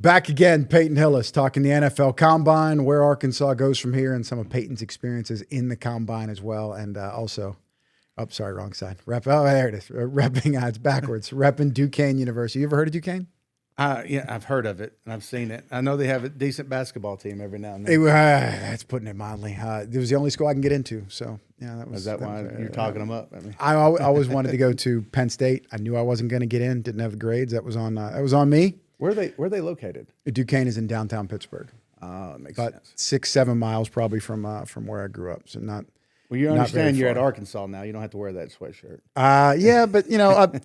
Back again, Peyton Hillis talking the NFL Combine, where Arkansas goes from here, and some of Peyton's experiences in the Combine as well. And also, sorry, wrong side. There it is. Repping, it's backwards. Repping Duquesne University. You ever heard of Duquesne? Yeah, I've heard of it, and I've seen it. I know they have a decent basketball team every now and then. That's putting it mildly. It was the only school I can get into. So, yeah, that was. Is that why you're talking them up? I always wanted to go to Penn State. I knew I wasn't going to get in. Didn't have the grades. That was on me. Where are they located? Duquesne is in downtown Pittsburgh. Oh, it makes about sense. 6-7 miles probably from where I grew up. So not. Well, you understand you're at Arkansas now. You don't have to wear that sweatshirt. Yeah, but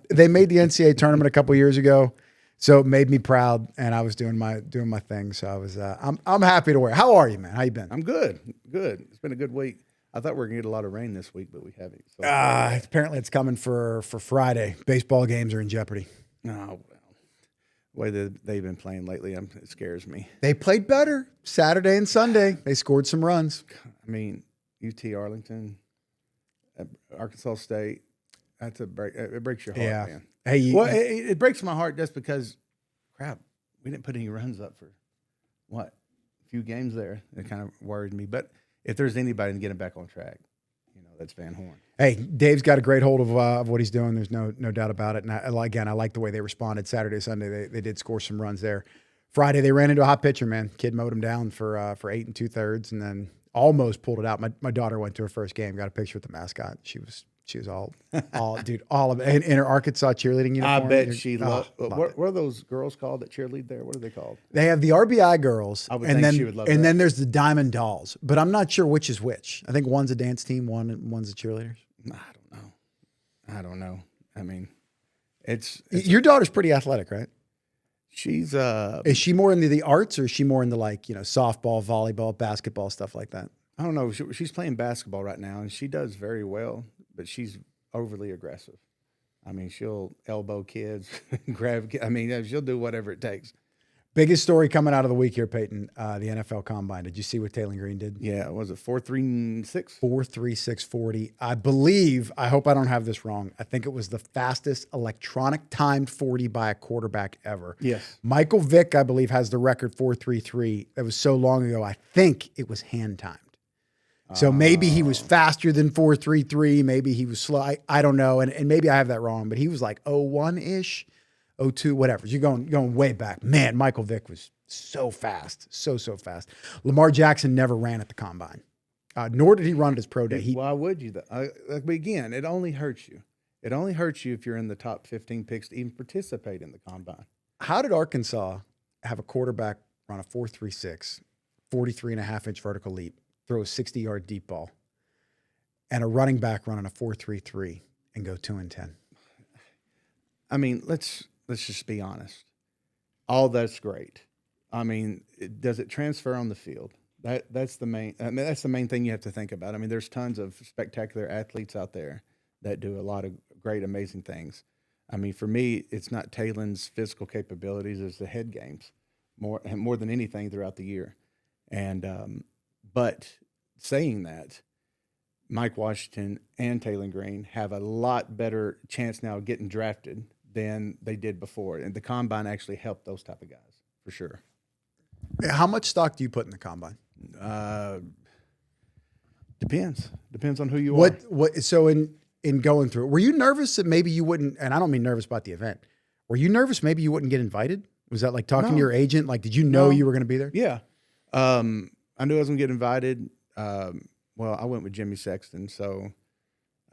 they made the NCAA tournament a couple years ago, so it made me proud, and I was doing my thing. So I was. I'm happy to wear it. How are you, man? How you been? I'm good. Good. It's been a good week. I thought we were gonna get a lot of rain this week, but we haven't. So apparently it's coming for Friday. Baseball games are in jeopardy. No. The way that they've been playing lately, it scares me. They played better Saturday and Sunday. They scored some runs. I mean, UT Arlington, Arkansas State. That's a break. It breaks your heart, man. Hey, it breaks my heart just because, crap, we didn't put any runs up for a few games there. It kind of worried me. But if there's anybody to get him back on track, that's Van Horn. Hey, Dave's got a great hold of what he's doing. There's no doubt about it. And I like the way they responded Saturday, Sunday. They did score some runs there. Friday, they ran into a hot pitcher, man. Kid mowed him down for 8 2/3 and then almost pulled it out. My daughter went to her first game, got a picture with the mascot. She was all of it. In her Arkansas cheerleading uniform. I bet she loved it. What are those girls called that cheerlead there? What are they called? They have the RBI girls. I would think she would love that. And then there's the Diamond Dolls. But I'm not sure which is which. I think one's a dance team, one's the cheerleaders. I don't know. I mean, it's your daughter's pretty athletic, right? She's is she more into the arts, or is she more into softball, volleyball, basketball, stuff like that? I don't know. She's playing basketball right now, and she does very well, but she's overly aggressive. I mean, she'll elbow kids, grab. I mean, she'll do whatever it takes. Biggest story coming out of the week here, Peyton, the NFL Combine. Did you see what Taylen Green did? Yeah, was it 4.36? 4.3640. I believe, I hope I don't have this wrong, I think it was the fastest electronic timed 40 by a quarterback ever. Yes. Michael Vick, I believe, has the record 4.33. That was so long ago, I think it was hand timed. So maybe he was faster than 4.33. Maybe he was slow. I don't know. And maybe I have that wrong, but he was like 01-ish. 02, whatever. You're going way back. Man, Michael Vick was so fast. So fast. Lamar Jackson never ran at the Combine. Nor did he run at his pro day. Why would you? But again, it only hurts you. It only hurts you if you're in the top 15 picks to even participate in the Combine. How did Arkansas have a quarterback run a 4.36, 43.5-inch vertical leap, throw a 60-yard deep ball, and a running back running a 4.33 and go 2-10? I mean, let's just be honest. All that's great. I mean, does it transfer on the field? That's the main. I mean, that's the main thing you have to think about. I mean, there's tons of spectacular athletes out there that do a lot of great, amazing things. I mean, for me, it's not Taylen's physical capabilities; it's the head games more than anything throughout the year. And but saying that, Mike Washington and Taylen Green have a lot better chance now of getting drafted than they did before. And the Combine actually helped those type of guys, for sure. How much stock do you put in the Combine? Depends. Depends on who you are. So in going through it, were you nervous that maybe you wouldn't, and I don't mean nervous about the event, were you nervous maybe you wouldn't get invited? Was that like talking to your agent? Like, did you know you were going to be there? Yeah. I knew I was going to get invited. Well, I went with Jimmy Sexton, so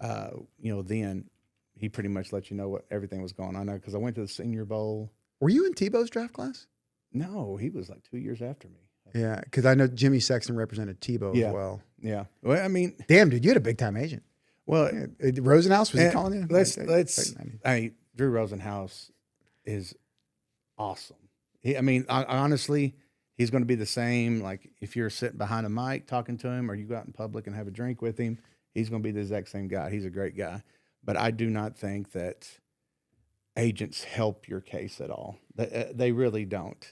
then he pretty much let you know what everything was going on. Because I went to the Senior Bowl. Were you in Tebow's draft class? No, he was like 2 years after me. Yeah, because I know Jimmy Sexton represented Tebow as well. Yeah. Well, I mean, damn, dude, you had a big time agent. Well, Rosenhaus, was he calling you? I mean, Drew Rosenhaus is awesome. Honestly, he's going to be the same. Like, if you're sitting behind a mic talking to him, or you go out in public and have a drink with him, he's going to be the exact same guy. He's a great guy. But I do not think that agents help your case at all. They really don't.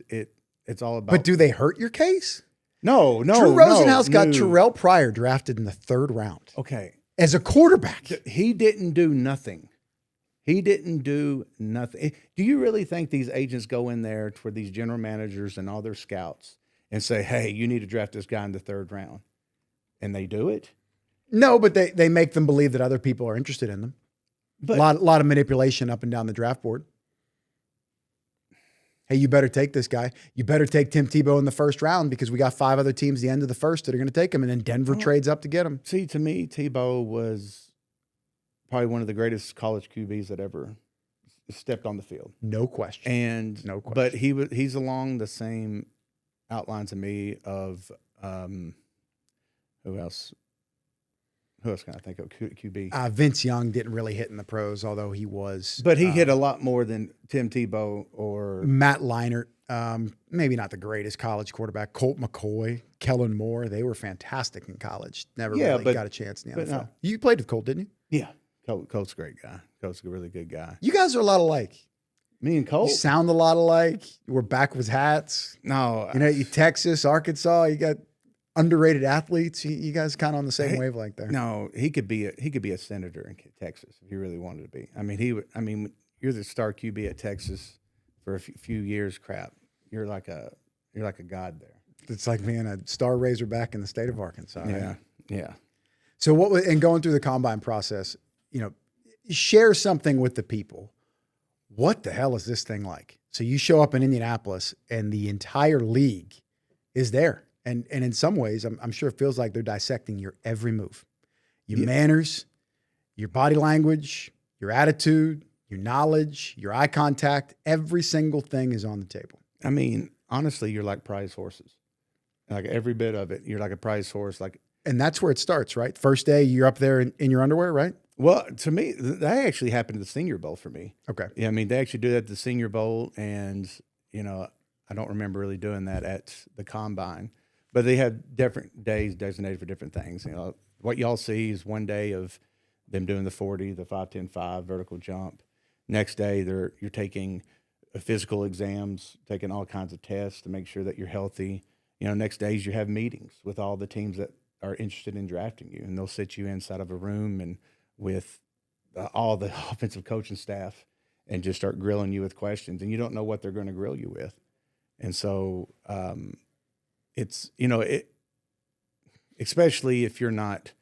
It's all about. But do they hurt your case? No. Drew Rosenhaus got Terrell Pryor drafted in the 3rd round. Okay. As a quarterback. He didn't do nothing. He didn't do nothing. Do you really think these agents go in there for these general managers and all their scouts and say, hey, you need to draft this guy in the 3rd round? And they do it? No, but they make them believe that other people are interested in them. But A lot of manipulation up and down the draft board. Hey, you better take this guy. You better take Tim Tebow in the 1st round because we got 5 other teams at the end of the 1st that are going to take him, and then Denver trades up to get him. See, to me, Tebow was probably one of the greatest college QBs that ever stepped on the field. No question. And no question. But he's along the same outline to me of who else? Who else can I think of? QB. Vince Young didn't really hit in the pros, although he was. But he hit a lot more than Tim Tebow or Matt Leinart. Maybe not the greatest college quarterback. Colt McCoy, Kellen Moore. They were fantastic in college. Never really got a chance in the NFL. No. You played with Colt, didn't you? Yeah. Colt's a great guy. Colt's a really good guy. You guys are a lot alike. Me and Colt? You sound a lot alike. You wear backwards hats. No. You Texas, Arkansas, you got underrated athletes. You guys kind of on the same wavelength there. No, he could be a senator in Texas if he really wanted to be. I mean, you're the star QB at Texas for a few years. Crap, you're like a god there. It's like being a star razorback in the state of Arkansas. Yeah, right? yeah. So and going through the combine process, share something with the people. What the hell is this thing like? So you show up in Indianapolis and the entire league is there. And in some ways, I'm sure it feels like they're dissecting your every move, your manners, your body language, your attitude, your knowledge, your eye contact. Every single thing is on the table. I mean, honestly, you're like prize horses. Like every bit of it, you're like a prize horse. And that's where it starts, right? First day, you're up there in your underwear, right? Well, to me, that actually happened at the Senior Bowl for me. Okay. Yeah, I mean, they actually do that at the Senior Bowl, and I don't remember really doing that at the Combine. But they have different days designated for different things. What y'all see is one day of them doing the 40, the 5, 10, 5 vertical jump. Next day, you're taking physical exams, taking all kinds of tests to make sure that you're healthy. Next days you have meetings with all the teams that are interested in drafting you, and they'll sit you inside of a room and with all the offensive coaching staff and just start grilling you with questions, and you don't know what they're going to grill you with. And so it's, especially if you're not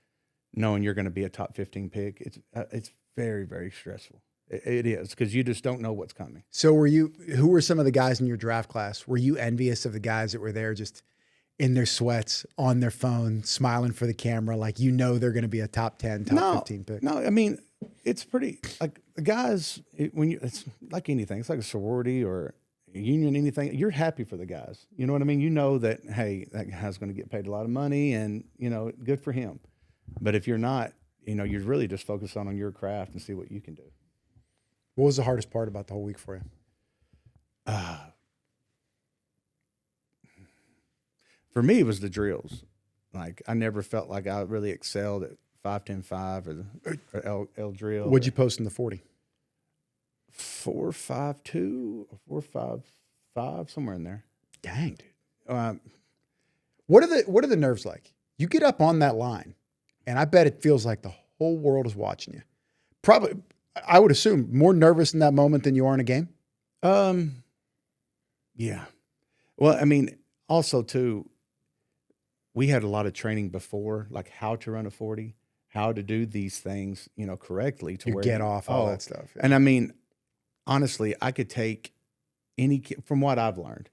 knowing you're going to be a top 15 pick, it's very, very stressful. It is, because you just don't know what's coming. So who were some of the guys in your draft class? Were you envious of the guys that were there just in their sweats, on their phone, smiling for the camera, like they're going to be a top 10, top 15 pick? No, I mean, it's pretty, like the guys, it's like anything. It's like a sorority or a union, anything. You're happy for the guys. You know what I mean? You know that, hey, that guy's going to get paid a lot of money and, good for him. But if you're not, you're really just focused on your craft and see what you can do. What was the hardest part about the whole week for you? For me, it was the drills. Like, I never felt like I really excelled at 5, 10, 5 or L drill. What'd you post in the 40? 4, 5, 2 or 4, 5, 5, somewhere in there. Dang, dude. What are the nerves like? You get up on that line, and I bet it feels like the whole world is watching you. Probably, I would assume, more nervous in that moment than you are in a game? Yeah. Well, I mean, also, too, we had a lot of training before, like how to run a 40, how to do these things, correctly. Get off, all that stuff. Yeah. And I mean, honestly, I could take any kid, from what I've learned,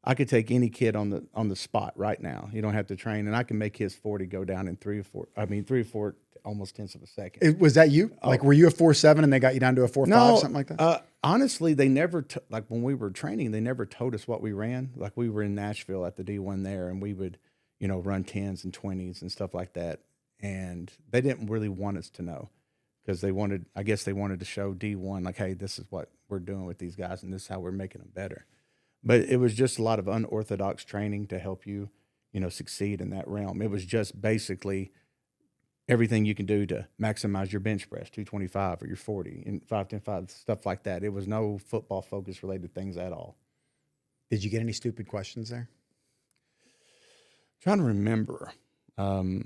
I could take any kid on the spot right now. You don't have to train, and I can make his 40 go down in 3 or 4, almost tenths of a second. Was that you? Like, were you a 4.7 and they got you down to a 4.5, something like that? Honestly, they never, like when we were training, they never told us what we ran. Like, we were in Nashville at the D1 there, and we would, run 10s and 20s and stuff like that. And they didn't really want us to know, because they wanted to show D1, like, hey, this is what we're doing with these guys, and this is how we're making them better. But it was just a lot of unorthodox training to help you, succeed in that realm. It was just basically everything you can do to maximize your bench press, 225 or your 40 and 5, 10, 5, stuff like that. It was no football focus related things at all. Did you get any stupid questions there? Trying to remember. Like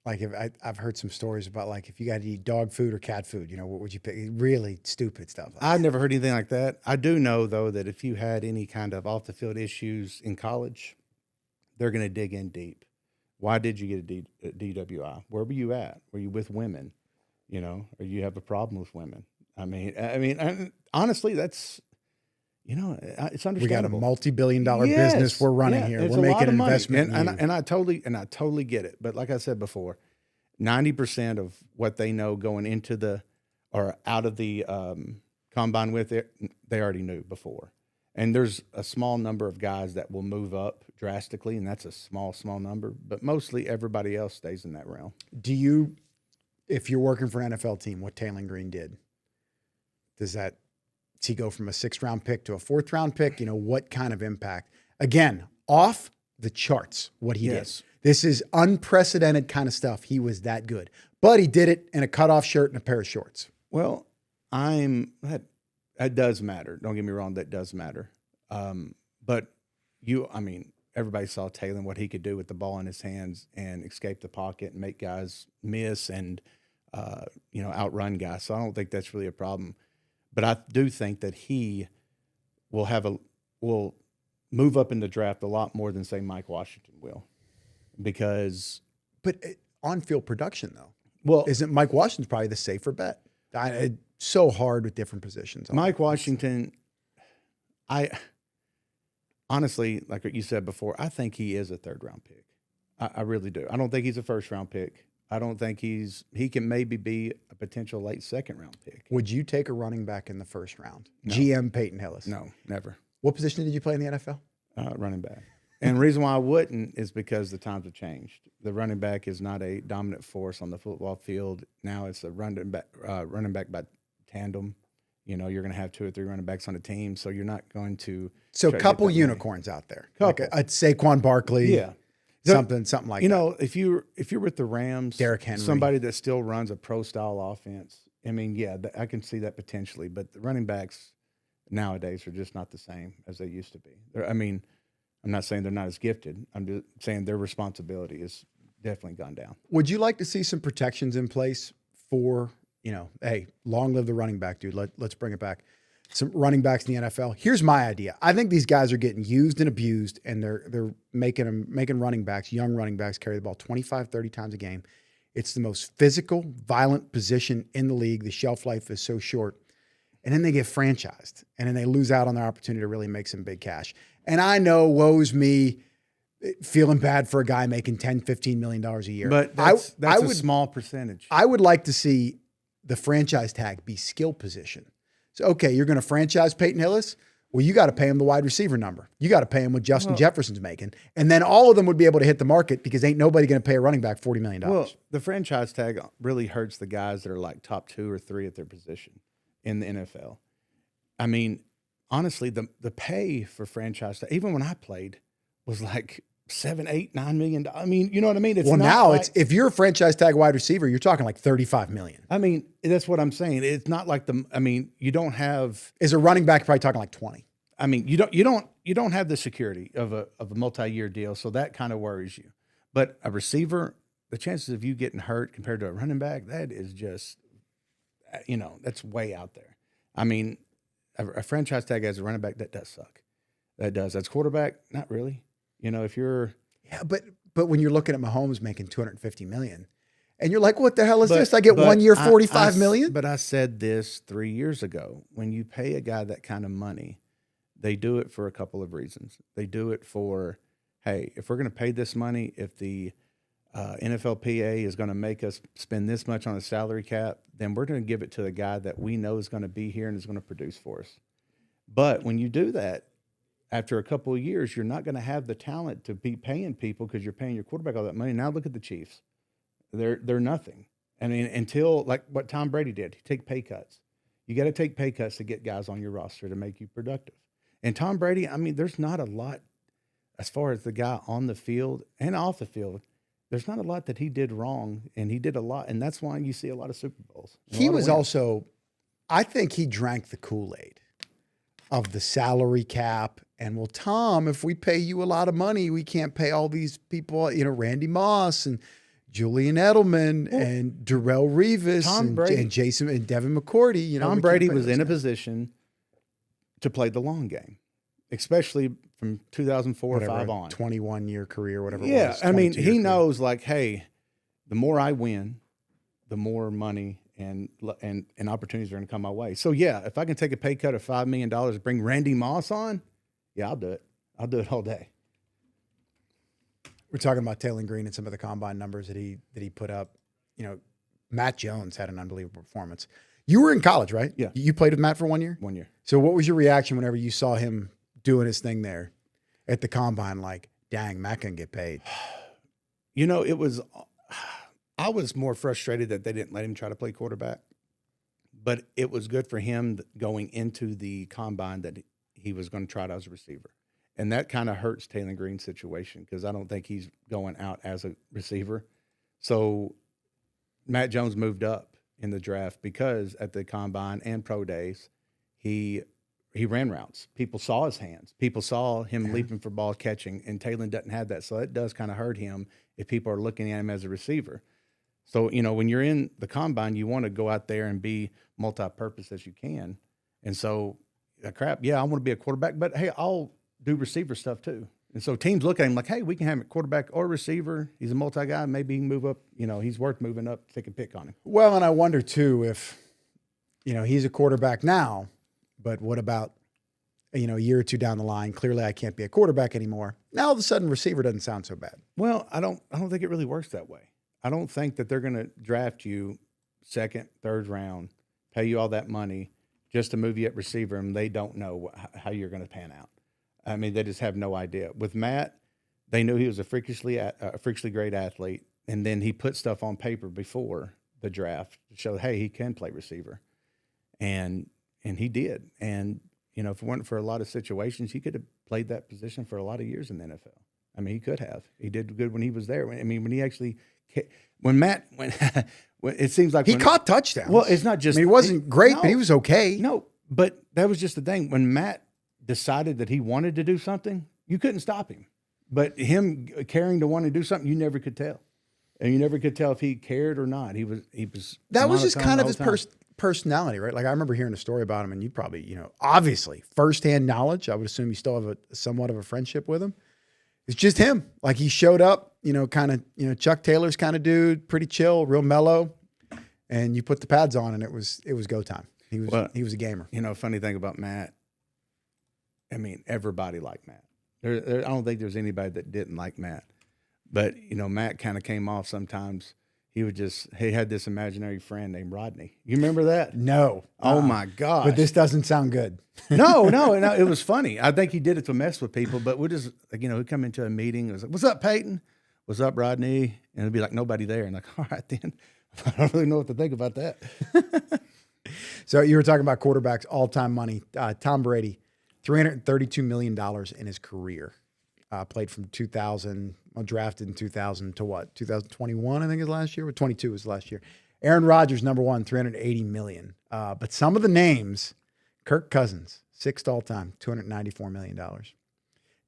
Like I've heard some stories about like if you got to eat dog food or cat food, what would you pick? Really stupid stuff. I've never heard anything like that. I do know though that if you had any kind of off the field issues in college, they're going to dig in deep. Why did you get a DWI? Where were you at? Were you with women? Or you have a problem with women? I mean, honestly, that's it's understandable. We got a multi-billion-dollar business we're running here. We're making an investment, and I totally get it. But like I said before, 90% of what they know going into or out of the combine with it, they already knew before. And there's a small number of guys that will move up drastically, and that's a small number. But mostly everybody else stays in that realm. If you're working for an NFL team, what Taylen Green did, does he go from a 6th-round pick to a 4th-round pick? What kind of impact? Again, off the charts, what he did. This is unprecedented kind of stuff. He was that good. But he did it in a cutoff shirt and a pair of shorts. Well, that does matter. Don't get me wrong, that does matter. But everybody saw Taylen, what he could do with the ball in his hands and escape the pocket and make guys miss and, outrun guys. So I don't think that's really a problem. But I do think that he will move up in the draft a lot more than, say, Mike Washington will. But on-field production, though. Well, isn't Mike Washington's probably the safer bet? It's so hard with different positions. Mike Washington, honestly, like what you said before, I think he is a 3rd-round pick. I really do. I don't think he's a 1st-round pick. I don't think he can maybe be a potential late 2nd-round pick. Would you take a running back in the 1st round? No. GM Peyton Hillis? No, never. What position did you play in the NFL? Running back. And the reason why I wouldn't is because the times have changed. The running back is not a dominant force on the football field. Now it's a running back by tandem. You're going to have 2 or 3 running backs on a team, so you're not going to. So a couple unicorns out there. Like a Saquon Barkley. Yeah. Something like that. If you're with the Rams, Derrick Henry, somebody that still runs a pro style offense. I can see that potentially, but the running backs nowadays are just not the same as they used to be. I'm not saying they're not as gifted. I'm just saying their responsibility has definitely gone down. Would you like to see some protections in place for, hey, long live the running back, dude. Let's bring it back. Some running backs in the NFL. Here's my idea. I think these guys are getting used and abused, and they're making running backs, young running backs, carry the ball 25, 30 times a game. It's the most physical, violent position in the league. The shelf life is so short. And then they get franchised, and then they lose out on their opportunity to really make some big cash. And I know, woe's me, feeling bad for a guy making $10, $15 million a year. But that's a small percentage. I would like to see the franchise tag be skill position. So, okay, you're going to franchise Peyton Hillis? Well, you got to pay him the wide receiver number. You got to pay him what Justin Jefferson's making. And then all of them would be able to hit the market because ain't nobody going to pay a running back $40 million. Well, the franchise tag really hurts the guys that are like top 2 or 3 at their position in the NFL. Honestly, the pay for franchise tag, even when I played, was like $7, $8, $9 million. You know what I mean? It's if you're a franchise tag wide receiver, you're talking like $35 million. That's what I'm saying. It's not like you don't have. As a running back, you're probably talking like 20. You don't have the security of a multi-year deal, so that kind of worries you. But a receiver, the chances of you getting hurt compared to a running back, that is just, that's way out there. A franchise tag as a running back, that does suck. That does. As quarterback, not really. If you're but when you're looking at Mahomes making $250 million, and you're like, what the hell is this? I get 1 year, $45 million. But I said this 3 years ago. When you pay a guy that kind of money, they do it for a couple of reasons. They do it for, hey, if we're going to pay this money, if the NFLPA is going to make us spend this much on a salary cap, then we're going to give it to the guy that we know is going to be here and is going to produce for us. But when you do that, after a couple of years, you're not going to have the talent to be paying people because you're paying your quarterback all that money. Now look at the Chiefs. They're nothing. Until like what Tom Brady did, he take pay cuts. You got to take pay cuts to get guys on your roster to make you productive. And Tom Brady, there's not a lot as far as the guy on the field and off the field. There's not a lot that he did wrong, and he did a lot, and that's why you see a lot of Super Bowls. He was also, I think he drank the Kool-Aid of the salary cap. And well, Tom, if we pay you a lot of money, we can't pay all these people, Randy Moss and Julian Edelman and Darrelle Revis and Jason and Devin McCourty. You know, Tom Brady was in a position to play the long game, especially from 2004 or 5 on. 21-year career, whatever it was. Yeah, I mean, he knows, like, hey, the more I win, the more money and opportunities are going to come my way. So, yeah, if I can take a pay cut of $5 million to bring Randy Moss on, yeah, I'll do it. I'll do it all day. We're talking about Taylen Green and some of the combine numbers that he put up. You know, Matt Jones had an unbelievable performance. You were in college, right? Yeah. You played with Matt for 1 year? 1 year. So what was your reaction whenever you saw him doing his thing there at the combine? Like, dang, Matt can get paid. You know, I was more frustrated that they didn't let him try to play quarterback. But it was good for him going into the combine that he was going to try it as a receiver. And that kind of hurts Taylen Green's situation because I don't think he's going out as a receiver. So Matt Jones moved up in the draft because at the combine and pro days, he ran routes. People saw his hands. People saw him leaping for ball catching, and Taylen doesn't have that. So it does kind of hurt him if people are looking at him as a receiver. So, you know, when you're in the combine, you want to go out there and be multi-purpose as you can. And so, crap, yeah, I want to be a quarterback, but hey, I'll do receiver stuff too. And so teams look at him like, hey, we can have a quarterback or receiver. He's a multi-guy. Maybe he can move up. You know, he's worth moving up, take a pick on him. Well, and I wonder too if, you know, he's a quarterback now, but what about, you know, a year or two down the line? Clearly I can't be a quarterback anymore. Now all of a sudden receiver doesn't sound so bad. Well, I don't think it really works that way. I don't think that they're going to draft you second, third round, pay you all that money just to move you at receiver, and they don't know how you're going to pan out. I mean, they just have no idea. With Matt, they knew he was a freakishly great athlete, and then he put stuff on paper before the draft to show, hey, he can play receiver, and he did. And you know, if it weren't for a lot of situations, he could have played that position for a lot of years in the NFL. I mean, he could have. He did good when he was there. I mean, when he actually, when Matt went, it seems like he caught touchdowns. Well, it's not just. I mean, he wasn't great, but he was okay. No, but that was just the thing. When Matt decided that he wanted to do something, you couldn't stop him. But him caring to want to do something, you never could tell. And you never could tell if he cared or not. He was. That was just kind of his personality, right? Like I remember hearing a story about him, and you probably, you know, obviously firsthand knowledge. I would assume you still have somewhat of a friendship with him. It's just him. Like he showed up, you know, kind of, you know, Chuck Taylor's kind of dude, pretty chill, real mellow. And you put the pads on, and it was go time. He was a gamer. You know, funny thing about Matt. I mean, everybody liked Matt. I don't think there's anybody that didn't like Matt. But, you know, Matt kind of came off sometimes. He had this imaginary friend named Rodney. You remember that? No. Oh, my gosh. But this doesn't sound good. No, it was funny. I think he did it to mess with people. But we'll just, like, you know, he'd come into a meeting. It was like, what's up, Peyton? What's up, Rodney? And it'd be like nobody there. And like, all right, then. I don't really know what to think about that. So you were talking about quarterbacks, all-time money. Tom Brady. $332 million in his career. Played from 2000, drafted in 2000 to what? 2021, I think is last year. Or 22 was last year. Aaron Rodgers, number one, $380 million. But some of the names, Kirk Cousins, 6th all-time, $294 million.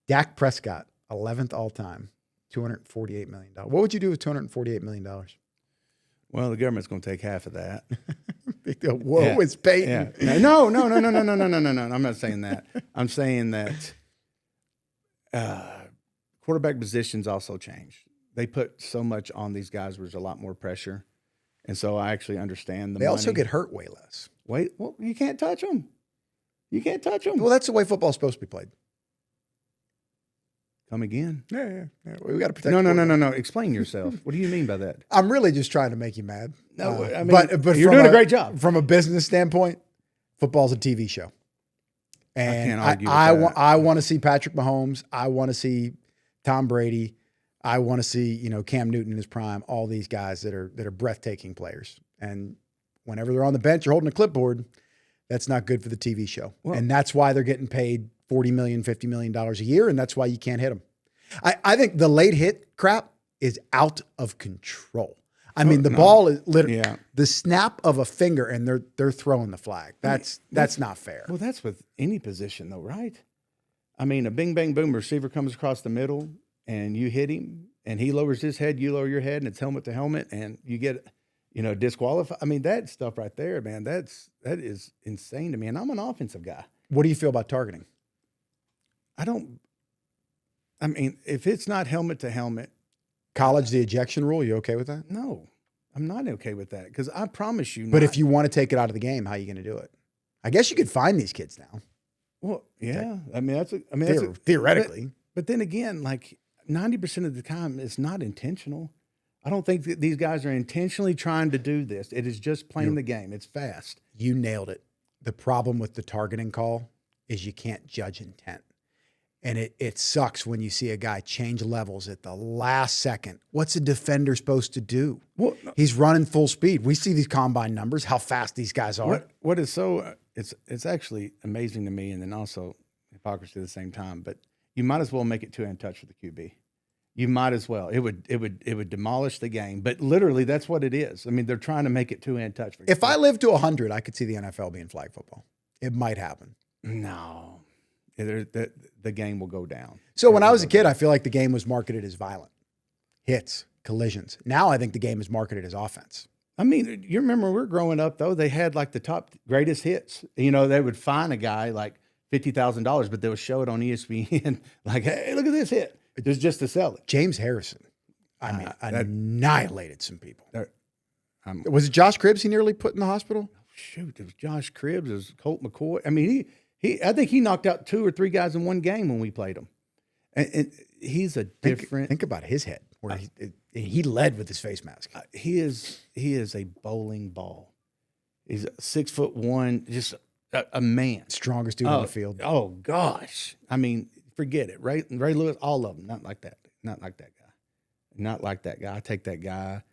Dak Prescott, 11th all-time, $248 million. What would you do with $248 million? Well, the government's going to take half of that. Whoa, yeah. It's Peyton. Yeah. No. I'm not saying that. I'm saying that quarterback positions also change. They put so much on these guys where there's a lot more pressure. And so I actually understand They also get hurt way less. Well, you can't touch them. You can't touch them. Well, that's the way football's supposed to be played. Come again? Yeah. We got to protect. No. Explain yourself. What do you mean by that? I'm really just trying to make you mad. No, I mean, but you're doing a great job. From a business standpoint, football's a TV show. And I can't argue with that. I want to see Patrick Mahomes. I want to see Tom Brady. I want to see, you know, Cam Newton in his prime. All these guys that are breathtaking players. And whenever they're on the bench or holding a clipboard, that's not good for the TV show. Well, and that's why they're getting paid $40 million, $50 million a year, and that's why you can't hit them. I think the late hit crap is out of control. I mean, the ball is literally the snap of a finger, and they're throwing the flag. That's not fair. Well, that's with any position, though, right? I mean, a bing, bang, boom receiver comes across the middle, and you hit him. and he lowers his head, you lower your head, and it's helmet to helmet, and you get, disqualified. I mean, that stuff right there, man, that is insane to me. And I'm an offensive guy. What do you feel about targeting? If it's not helmet to helmet. College, the ejection rule, you okay with that? No, I'm not okay with that because I promise you. But if you want to take it out of the game, how are you going to do it? I guess you could find these kids now. Well, yeah. Theoretically. But then again, like 90% of the time, it's not intentional. I don't think that these guys are intentionally trying to do this. It is just playing the game. It's fast. You nailed it. The problem with the targeting call is you can't judge intent. And it sucks when you see a guy change levels at the last second. What's a defender supposed to do? Well, he's running full speed. We see these combine numbers, how fast these guys are. What is so it's actually amazing to me, and then also hypocrisy at the same time. But you might as well make it 2-hand touch for the QB. You might as well. It would demolish the game. But literally, that's what it is. I mean, they're trying to make it 2-hand touch. If I live to 100, I could see the NFL being flag football. It might happen. No. The game will go down. So when I was a kid, I feel like the game was marketed as violent. Hits, collisions. Now I think the game is marketed as offense. I mean, you remember when we were growing up, though, they had like the top greatest hits. They would find a guy like $50,000, but they would show it on ESPN like, hey, look at this hit. It was just to sell it. James Harrison, annihilated some people. Was it Josh Cribbs he nearly put in the hospital? Shoot, it was Josh Cribbs. It was Colt McCoy. I mean, I think he knocked out 2 or 3 guys in one game when we played him. And he's a different. Think about his head, where he led with his face mask. He is a bowling ball. He's 6'1", just a man. Strongest dude on the field. Oh gosh, I mean, forget it. Ray Lewis, all of them, not like that. Not like that guy. Not like that guy. I take that guy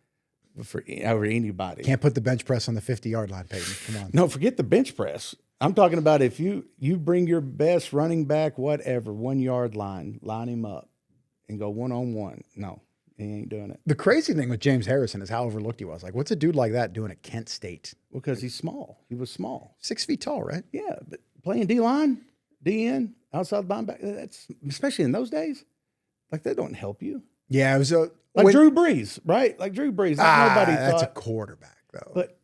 over anybody. Can't put the bench press on the 50-yard line, Peyton. Come on. No, forget the bench press. I'm talking about if you bring your best running back, whatever, 1-yard line, line him up and go one-on-one. No, he ain't doing it. The crazy thing with James Harrison is how overlooked he was. Like, what's a dude like that doing at Kent State? Well, because he's small. He was small. 6 feet tall, right? Yeah, but playing D-line, DN, outside linebacker, that's, especially in those days, like that don't help you. Yeah, it was Drew Brees, right? Like Drew Brees. Nobody that's thought. A quarterback, though. But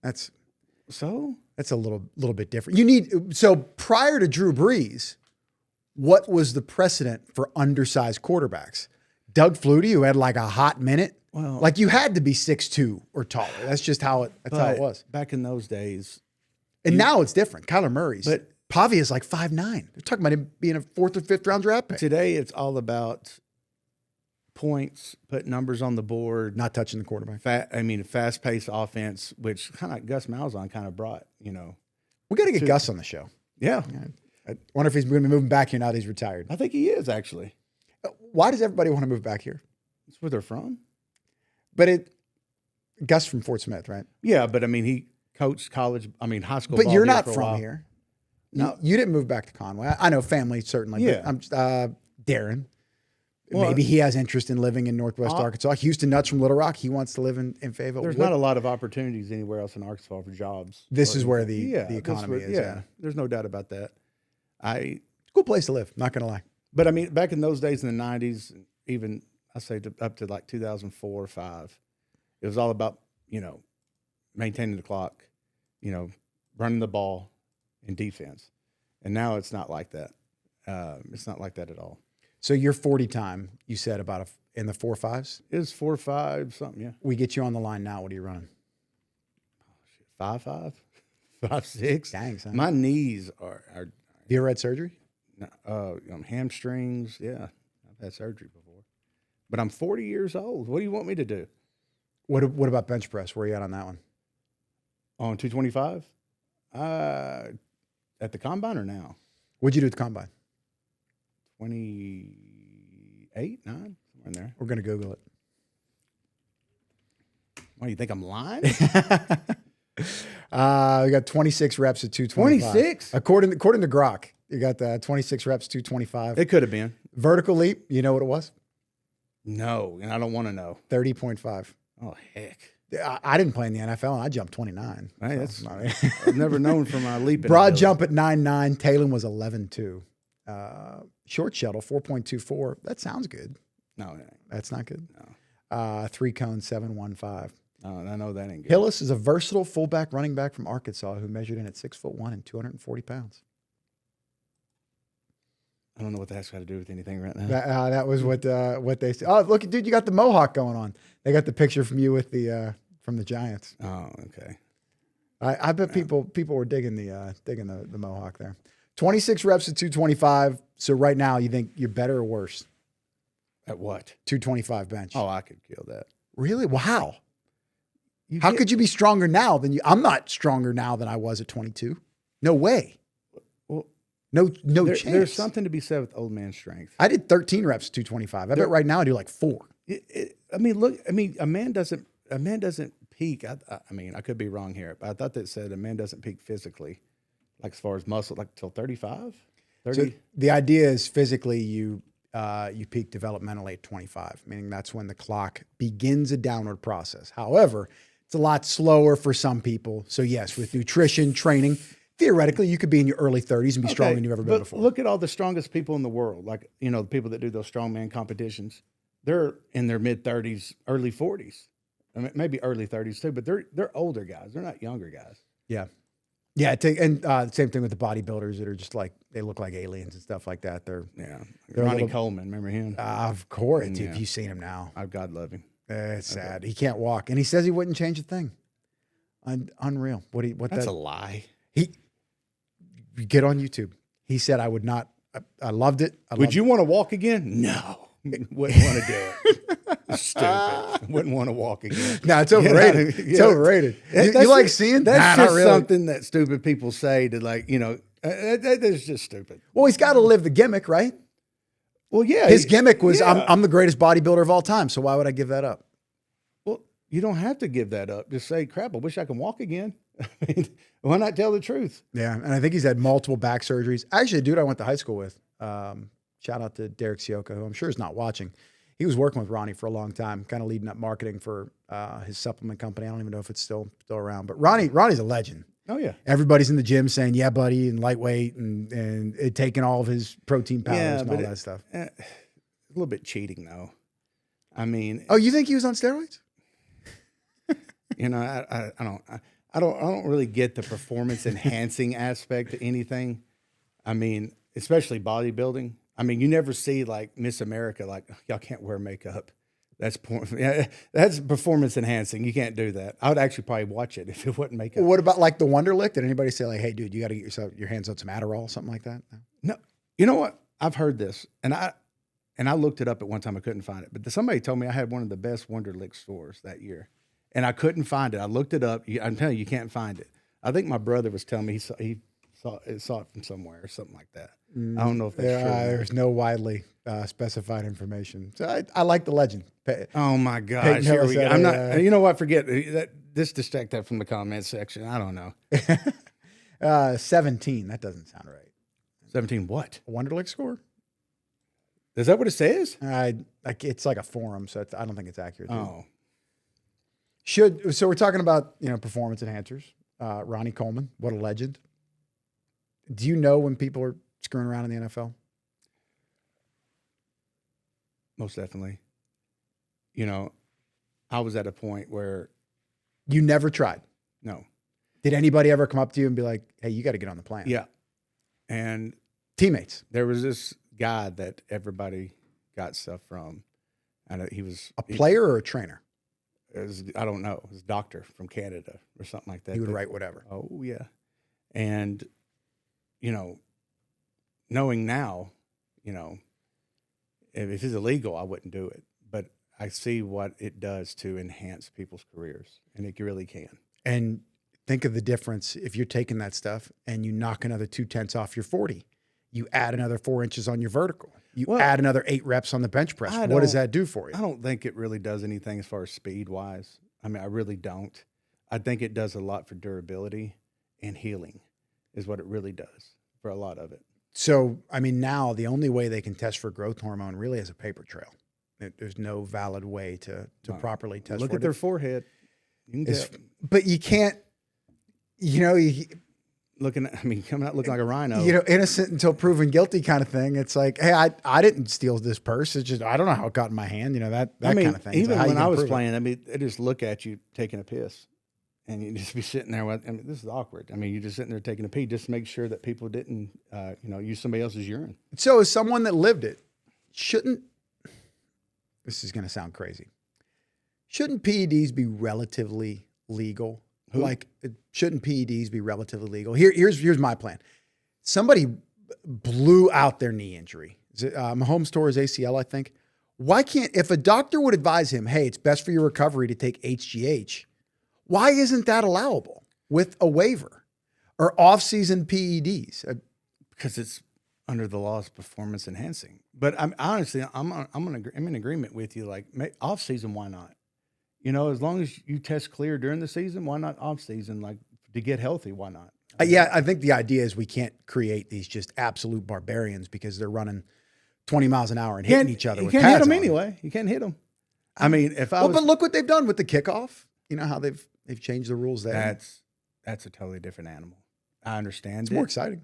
that's a little bit different. So prior to Drew Brees, what was the precedent for undersized quarterbacks? Doug Flutie, who had like a hot minute. Well, like you had to be 6'2" or taller. That's just how it was. Back in those days. And now it's different. Kyler Murray's. But Pavia's like 5'9". They're talking about him being a 4th or 5th round draft pick. Today it's all about points, put numbers on the board, not touching the quarterback. Fast-paced offense, which kind of Gus Malzahn kind of brought. We got to get Gus on the show. Yeah, I wonder if he's going to be moving back here now that he's retired. I think he is actually. Why does everybody want to move back here? It's where they're from. But Gus from Fort Smith, right? Yeah, but he coached college. High school. But you're not from here. No, you didn't move back to Conway. I know family certainly. Yeah, but I'm Darren. Well, maybe he has interest in living in Northwest Arkansas. Houston Nuts from Little Rock. He wants to live in Fayetteville. There's not a lot of opportunities anywhere else in Arkansas for jobs. This is where the economy is. Yeah, there's no doubt about that. Cool place to live. Not going to lie. But back in those days in the 90s, even I say up to like 2004 or 5, it was all about, maintaining the clock, running the ball and defense. And now it's not like that. It's not like that at all. So your 40 time, you said in the 4.5s? It was 4.5 something, yeah. We get you on the line now. What are you running? 5.5, 5.6. Dang, son. My knees are. You ever had surgery? No, hamstrings. Yeah, I've had surgery before, but I'm 40 years old. What do you want me to do? What about bench press? Where are you at on that one? On 225? At the combine or now? What'd you do at the combine? 28, 9, somewhere in there. We're gonna Google it. Why, you think I'm lying? We got 26 reps at 225. 26? According to Grok, you got the 26 reps, 225. It could have been. Vertical leap, you know what it was? No, and I don't want to know. 30.5. Oh, heck. I didn't play in the NFL, and I jumped 29. Hey, that's I've never known from my leaping. Broad jump at 9.9. Taylen was 11.2. Short shuttle, 4.24. That sounds good. No, it ain't. That's not good. No. 3 cone 715. I know that ain't good. Hillis is a versatile fullback running back from Arkansas who measured in at 6'1" and 240 pounds. I don't know what that's got to do with anything right now. That was what they said. Oh, look, dude, you got the mohawk going on. They got the picture from you with the from the Giants. Oh, okay. I bet people were digging the mohawk there. 26 reps at 225. So right now, you think you're better or worse? At what? 225 bench. Oh, I could kill that. Really? Well, how? How could you be stronger now than you? I'm not stronger now than I was at 22. No way. Well, no chance. There's something to be said with old man strength. I did 13 reps at 225. I bet right now I do like 4. A man doesn't peak. I mean, I could be wrong here, but I thought that said a man doesn't peak physically, like as far as muscle, like till 35, 30. So the idea is physically you peak developmentally at 25, meaning that's when the clock begins a downward process. However, it's a lot slower for some people. So yes, with nutrition, training, theoretically, you could be in your early 30s and be stronger than you've ever been before. Look at all the strongest people in the world, like the people that do those strongman competitions. They're in their mid 30s, early 40s. I mean, maybe early 30s too, but they're older guys. They're not younger guys. Yeah. Yeah, same thing with the bodybuilders that are just like, they look like aliens and stuff like that. They're Ronnie Coleman, remember him? Of course, if you've seen him now. God love him. It's sad. He can't walk, and he says he wouldn't change a thing. Unreal. That's a lie. Get on YouTube. He said, I would not. I loved it. Would you want to walk again? No. Wouldn't want to do it. Stupid. Wouldn't want to walk again. No, it's overrated. It's overrated. You like seeing? That's just something that stupid people say to that's just stupid. Well, he's got to live the gimmick, right? Well, yeah. His gimmick was, I'm the greatest bodybuilder of all time, so why would I give that up? Well, you don't have to give that up. Just say, crap, I wish I could walk again. I mean, why not tell the truth? Yeah, and I think he's had multiple back surgeries. Actually, a dude I went to high school with, shout out to Derek Sioka, who I'm sure is not watching. He was working with Ronnie for a long time, kind of leading up marketing for his supplement company. I don't even know if it's still around, but Ronnie's a legend. Oh yeah, everybody's in the gym saying, "Yeah, buddy," and lightweight, and taking all of his protein powders and all that stuff. A little bit cheating, though. I mean, oh, you think he was on steroids? I don't really get the performance enhancing aspect to anything. I mean, especially bodybuilding. I mean, you never see like Miss America, like y'all can't wear makeup. That's performance enhancing. You can't do that. I would actually probably watch it if it wasn't makeup. Well, what about like the Wonderlick? Did anybody say like, "Hey, dude, you got to get your hands on some Adderall," something like that? No. You know what? I've heard this, and I looked it up at one time. I couldn't find it, but somebody told me I had one of the best Wonderlick stores that year, and I couldn't find it. I looked it up. I'm telling you can't find it. I think my brother was telling me he saw it from somewhere or something like that. I don't know if that's true. There's no widely specified information. So I like the legend. Oh my gosh! Here we go. I'm not. You know what? Forget that. Just distract that from the comment section. I don't know. 17. That doesn't sound right. 17. What? A Wonderlick score? Is that what it says? It's like a forum, so I don't think it's accurate. Oh. So we're talking about performance enhancers. Ronnie Coleman, what a legend. Do you know when people are screwing around in the NFL? Most definitely. I was at a point where you never tried. No. Did anybody ever come up to you and be like, "Hey, you got to get on the plan"? Yeah. And teammates. There was this guy that everybody got stuff from, and he was a player or a trainer. I don't know. It was a doctor from Canada or something like that. He would write whatever. Oh yeah, and knowing now, if it's illegal, I wouldn't do it. But I see what it does to enhance people's careers, and it really can. And think of the difference if you're taking that stuff and you knock another 0.2 off your 40. You add another 4 inches on your vertical. You add another 8 reps on the bench press. What does that do for you? I don't think it really does anything as far as speed-wise. I mean, I really don't. I think it does a lot for durability and healing is what it really does for a lot of it. So, I mean, now the only way they can test for growth hormone really is a paper trail. There's no valid way to properly test for it. Look at their forehead. But you can't, coming out looking like a rhino. Innocent until proven guilty kind of thing. It's like, hey, I didn't steal this purse. It's just I don't know how it got in my hand. That kind of thing. Even so when I was playing, they just look at you taking a piss, and you just be sitting there. This is awkward. You're just sitting there taking a pee just to make sure that people didn't, use somebody else's urine. So as someone that lived it, this is going to sound crazy. Shouldn't PEDs be relatively legal? Who? Shouldn't PEDs be relatively legal? Here's my plan. Somebody blew out their knee injury. Is it Mahomes tore his ACL, I think. Why can't, if a doctor would advise him, hey, it's best for your recovery to take HGH, why isn't that allowable with a waiver or off-season PEDs? Because it's under the law of performance enhancing. But I'm in agreement with you. Like off season, why not? As long as you test clear during the season, why not off season? Like to get healthy, why not? I think the idea is we can't create these just absolute barbarians because they're running 20 miles an hour and hitting each other. You with can't pads hit them on. anyway. You can't hit them. But look what they've done with the kickoff. You know how they've changed the rules there. That's a totally different animal. I understand. It's more exciting.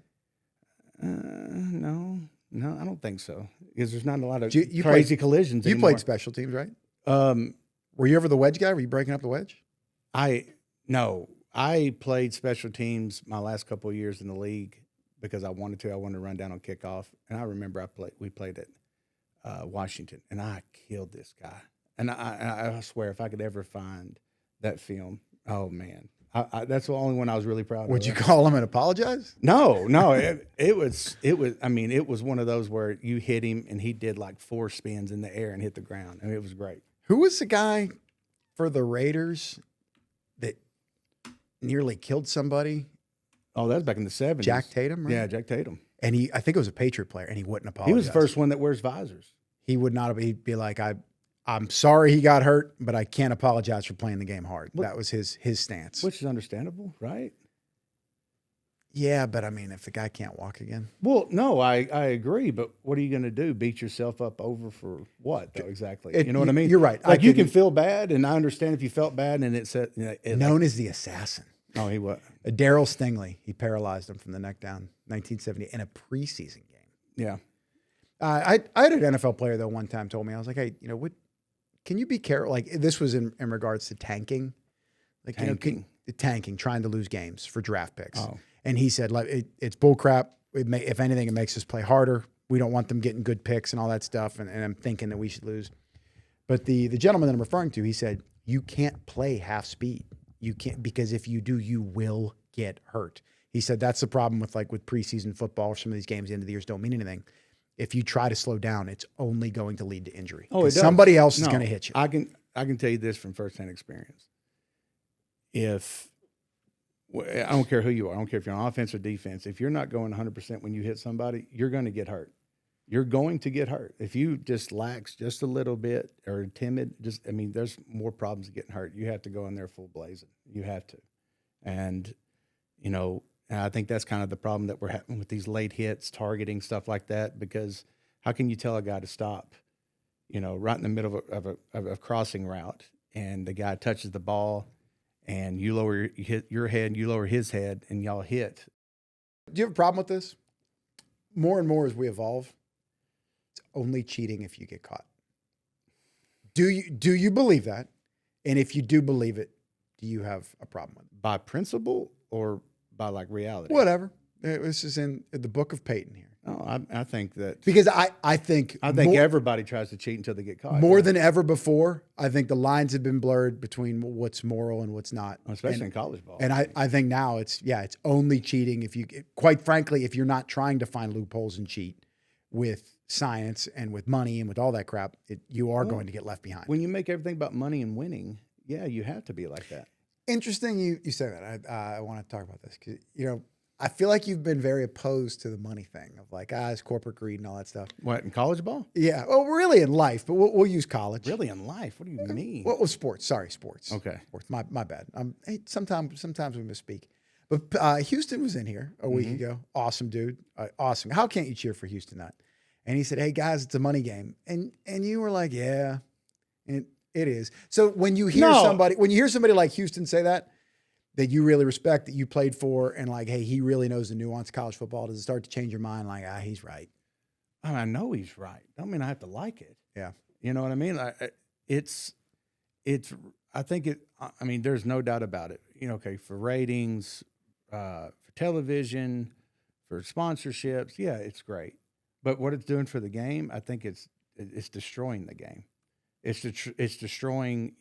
No, I don't think so. Because there's not a lot of you crazy collisions anymore. You played special teams, right? Were you ever the wedge guy? Were you breaking up the wedge? No. I played special teams my last couple of years in the league because I wanted to. I wanted to run down on kickoff. And I remember we played at Washington, and I killed this guy. And I swear, if I could ever find that film, oh, man. That's the only one I was really proud of. Would you call him and apologize? No. It was one of those where you hit him and he did like 4 spins in the air and hit the ground. It was great. Who was the guy for the Raiders that nearly killed somebody? Oh, that was back in the 70s. Jack Tatum, right? Yeah, Jack Tatum. And I think it was a Patriot player, and he wouldn't apologize. He was the first one that wears visors. He would not. He'd be like, I'm sorry he got hurt, but I can't apologize for playing the game hard. That was his stance. Which is understandable, right? Yeah, but if the guy can't walk again. Well, no, I agree, but what are you going to do? Beat yourself up over for what, though, exactly? You know what I mean? You're right. Like you can feel bad, and I understand if you felt bad, and it said... known as the assassin. Oh, he was. Daryl Stingley, he paralyzed him from the neck down, 1970, in a preseason game. Yeah. I had an NFL player, though, one time told me, I was like, hey, can you be careful? Like, this was in regards to tanking. Like, tanking, trying to lose games for draft picks. Oh. And he said, like, it's bullcrap. If anything, it makes us play harder. We don't want them getting good picks and all that stuff. And I'm thinking that we should lose. But the gentleman that I'm referring to, he said, you can't play half speed. You can't, because if you do, you will get hurt. He said that's the problem with preseason football or some of these games at the end of the years don't mean anything. If you try to slow down, it's only going to lead to injury. Oh, it does. Somebody else is going to hit you. I can tell you this from firsthand experience. I don't care who you are. I don't care if you're on offense or defense. If you're not going 100% when you hit somebody, you're going to get hurt. You're going to get hurt. If you just lax just a little bit or timid, there's more problems getting hurt. You have to go in there full blazing. You have to. And, and I think that's kind of the problem that we're having with these late hits, targeting, stuff like that, because how can you tell a guy to stop, right in the middle of a crossing route, and the guy touches the ball, and you hit your head, you lower his head, and y'all hit. Do you have a problem with this? More and more as we evolve, it's only cheating if you get caught. Do you believe that? And if you do believe it, do you have a problem with it? By principle or by reality? Whatever. This is in the book of Peyton here. Oh, I think that because I think everybody tries to cheat until they get caught. More than ever before, I think the lines have been blurred between what's moral and what's not, especially in college ball. And I think now it's only cheating if you, quite frankly, if you're not trying to find loopholes and cheat with science and with money and with all that crap, you are going to get left behind. When you make everything about money and winning, you have to be like that. Interesting you say that. I want to talk about this because, I feel like you've been very opposed to the money thing of it's corporate greed and all that stuff. What, in college ball? Yeah. Well, really in life, but we'll use college. Really in life? What do you mean? Well, sports. Sorry, sports. Okay. Sports. My bad. Hey, sometimes we misspeak. But Houston was in here a week ago. Awesome dude. Awesome. How can't you cheer for Houston that? And he said, hey, guys, it's a money game. And you were like, yeah, and it is. So when you hear somebody like Houston say that, that you really respect, that you played for, and like, hey, he really knows the nuance of college football? Does it start to change your mind? Like, he's right. I know he's right. Don't mean I have to like it. Yeah. You know what I mean? It's. I think it. I mean, there's no doubt about it. Okay, for ratings, for television, for sponsorships, yeah, it's great. But what it's doing for the game, I think it's destroying the game. It's destroying